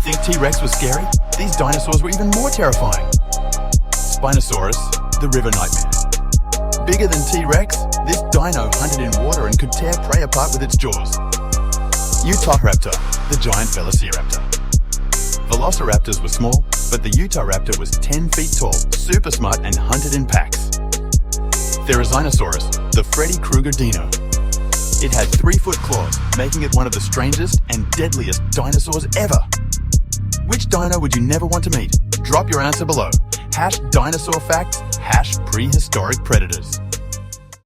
Think T-Rex was scary? These dinosaurs were even more terrifying. Spinosaurus, the river nightmare. Bigger than T-Rex, this dino hunted in water and could tear prey apart with its jaws. Utahraptor, the giant velociraptor. Velociraptors were small, but the Utahraptor was 10 feet tall, super smart, and hunted in packs. Therizinosaurus, the Freddy Krueger dino. It had 3-foot claws, making it one of the strangest and deadliest dinosaurs ever. Which dino would you never want to meet? Drop your answer below. #dinosaur facts, #prehistoric predators.